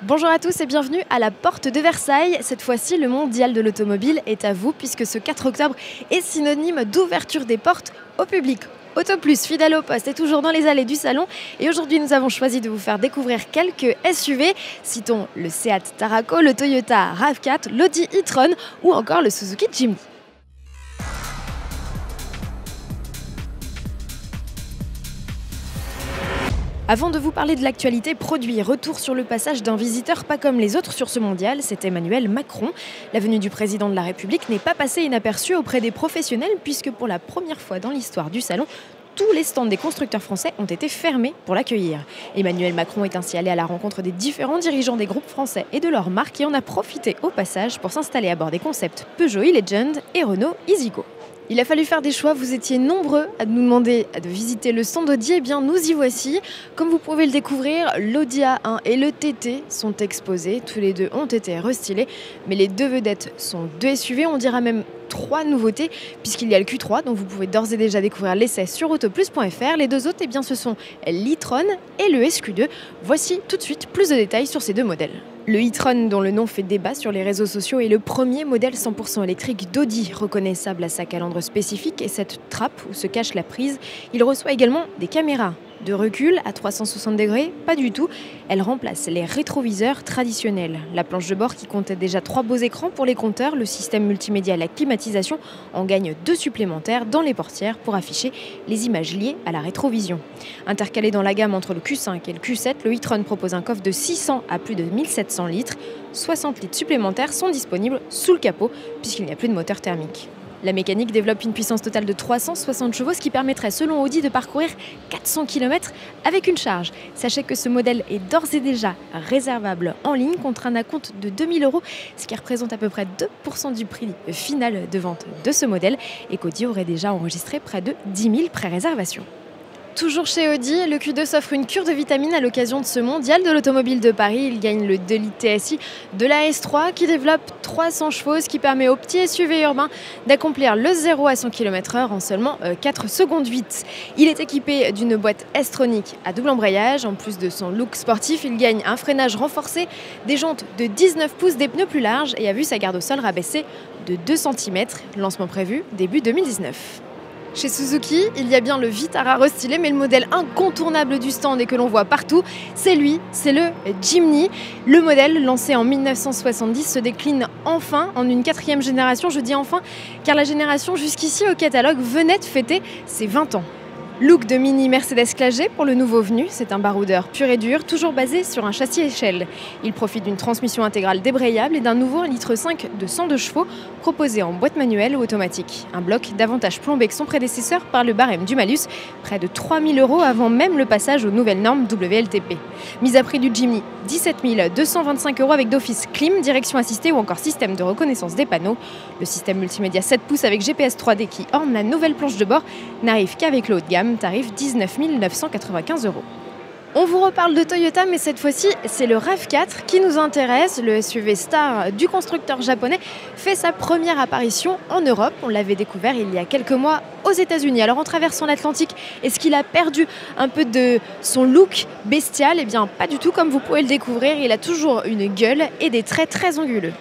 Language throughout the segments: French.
Bonjour à tous et bienvenue à la porte de Versailles. Cette fois-ci, le mondial de l'automobile est à vous puisque ce 4 octobre est synonyme d'ouverture des portes au public. Autoplus, fidèle au poste, est toujours dans les allées du salon et aujourd'hui nous avons choisi de vous faire découvrir quelques SUV. Citons le Seat Tarraco, le Toyota RAV4, l'Audi e-tron ou encore le Suzuki Jimny. Avant de vous parler de l'actualité produit, retour sur le passage d'un visiteur pas comme les autres sur ce mondial, c'est Emmanuel Macron. La venue du président de la République n'est pas passée inaperçue auprès des professionnels puisque pour la première fois dans l'histoire du salon, tous les stands des constructeurs français ont été fermés pour l'accueillir. Emmanuel Macron est ainsi allé à la rencontre des différents dirigeants des groupes français et de leurs marques et en a profité au passage pour s'installer à bord des concepts Peugeot e-Legend et Renault e-Zigo. Il a fallu faire des choix, vous étiez nombreux à nous demander de visiter le stand Audi, eh bien nous y voici. Comme vous pouvez le découvrir, l'Audi A1 et le TT sont exposés, tous les deux ont été restylés, mais les deux vedettes sont deux SUV, on dira même 3 nouveautés, puisqu'il y a le Q3, dont vous pouvez d'ores et déjà découvrir l'essai sur autoplus.fr. Les deux autres, eh bien, ce sont l'e-tron et le SQ2. Voici tout de suite plus de détails sur ces deux modèles. Le e-tron, dont le nom fait débat sur les réseaux sociaux, est le premier modèle 100% électrique d'Audi, reconnaissable à sa calandre spécifique et cette trappe où se cache la prise. Il reçoit également des caméras de recul à 360 degrés, pas du tout. Elle remplace les rétroviseurs traditionnels. La planche de bord qui comptait déjà 3 beaux écrans pour les compteurs, le système multimédia et la climatisation en gagne 2 supplémentaires dans les portières pour afficher les images liées à la rétrovision. Intercalé dans la gamme entre le Q5 et le Q7, le e-tron propose un coffre de 600 à plus de 1700 litres. 60 litres supplémentaires sont disponibles sous le capot puisqu'il n'y a plus de moteur thermique. La mécanique développe une puissance totale de 360 chevaux, ce qui permettrait selon Audi de parcourir 400 km avec une charge. Sachez que ce modèle est d'ores et déjà réservable en ligne contre un acompte de 2000 €, ce qui représente à peu près 2% du prix final de vente de ce modèle et qu'Audi aurait déjà enregistré près de 10 000 pré-réservations. Toujours chez Audi, le Q2 s'offre une cure de vitamines à l'occasion de ce mondial de l'automobile de Paris. Il gagne le 2 litres TSI de la S3 qui développe 300 chevaux, ce qui permet au petit SUV urbain d'accomplir le 0 à 100 km/h en seulement 4 secondes 8. Il est équipé d'une boîte S-tronique à double embrayage. En plus de son look sportif, il gagne un freinage renforcé, des jantes de 19 pouces, des pneus plus larges et a vu sa garde au sol rabaissée de 2 cm. Lancement prévu début 2019. Chez Suzuki, il y a bien le Vitara restylé, mais le modèle incontournable du stand et que l'on voit partout, c'est lui, c'est le Jimny. Le modèle, lancé en 1970, se décline enfin en une 4e génération. Je dis enfin, car la génération jusqu'ici au catalogue venait de fêter ses 20 ans. Look de mini Mercedes Classe G pour le nouveau venu, c'est un baroudeur pur et dur, toujours basé sur un châssis échelle. Il profite d'une transmission intégrale débrayable et d'un nouveau 1,5 litre de 102 chevaux proposé en boîte manuelle ou automatique. Un bloc davantage plombé que son prédécesseur par le barème du malus, près de 3 000 € avant même le passage aux nouvelles normes WLTP. Mise à prix du Jimny, 17 225 € avec d'office clim, direction assistée ou encore système de reconnaissance des panneaux. Le système multimédia 7 pouces avec GPS 3D qui orne la nouvelle planche de bord n'arrive qu'avec le haut de gamme, tarif 19 995 €. On vous reparle de Toyota, mais cette fois-ci, c'est le RAV4 qui nous intéresse. Le SUV star du constructeur japonais fait sa première apparition en Europe. On l'avait découvert il y a quelques mois aux États-Unis. Alors en traversant l'Atlantique, est-ce qu'il a perdu un peu de son look bestial? Eh bien, pas du tout, comme vous pouvez le découvrir. Il a toujours une gueule et des traits très anguleux.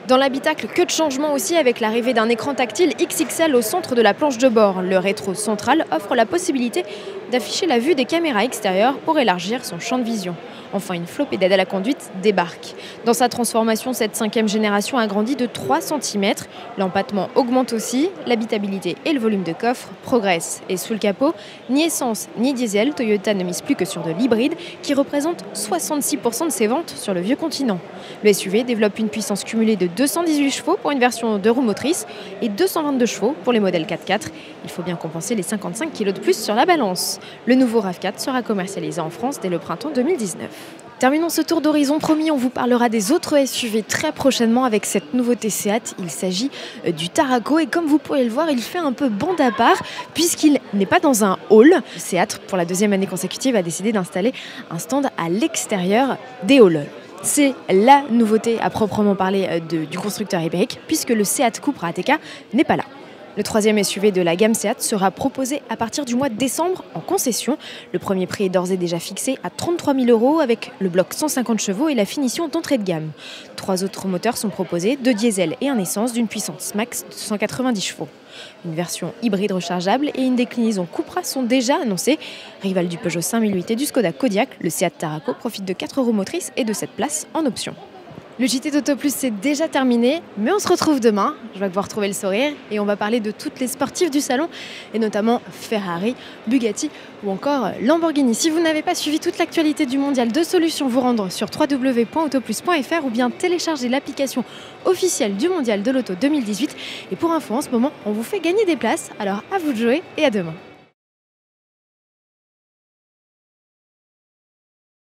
Dans l'habitacle, que de changements aussi avec l'arrivée d'un écran tactile XXL au centre de la planche de bord. Le rétro central offre la possibilité d'afficher la vue des caméras extérieures pour élargir son champ de vision. Enfin, une flopée d'aides à la conduite débarque. Dans sa transformation, cette 5e génération a grandi de 3 cm. L'empattement augmente aussi, l'habitabilité et le volume de coffre progressent. Et sous le capot, ni essence ni diesel, Toyota ne mise plus que sur de l'hybride qui représente 66% de ses ventes sur le vieux continent. Le SUV développe une puissance cumulée de 218 chevaux pour une version 2 roues motrices et 222 chevaux pour les modèles 4x4. Il faut bien compenser les 55 kg de plus sur la balance. Le nouveau RAV4 sera commercialisé en France dès le printemps 2019. Terminons ce tour d'horizon, promis, on vous parlera des autres SUV très prochainement avec cette nouveauté Seat. Il s'agit du Tarraco et comme vous pouvez le voir, il fait un peu bande à part puisqu'il n'est pas dans un hall. Seat, pour la 2e année consécutive, a décidé d'installer un stand à l'extérieur des halls. C'est la nouveauté à proprement parler du constructeur ibérique puisque le Seat Cupra ATK n'est pas là. Le troisième SUV de la gamme Seat sera proposé à partir du mois de décembre en concession. Le premier prix est d'ores et déjà fixé à 33 000 € avec le bloc 150 chevaux et la finition d'entrée de gamme. 3 autres moteurs sont proposés, 2 diesel et un essence d'une puissance max de 190 chevaux. Une version hybride rechargeable et une déclinaison Cupra sont déjà annoncées. Rival du Peugeot 5008 et du Skoda Kodiaq, le Seat Tarraco profite de 4 roues motrices et de 7 places en option. Le JT d'Auto Plus c'est déjà terminé, mais on se retrouve demain. Je vais pouvoir trouver le sourire et on va parler de toutes les sportives du salon et notamment Ferrari, Bugatti ou encore Lamborghini. Si vous n'avez pas suivi toute l'actualité du mondial, deux solutions vous rendre sur www.autoplus.fr ou bien télécharger l'application officielle du mondial de l'auto 2018. Et pour info, en ce moment, on vous fait gagner des places. Alors à vous de jouer et à demain.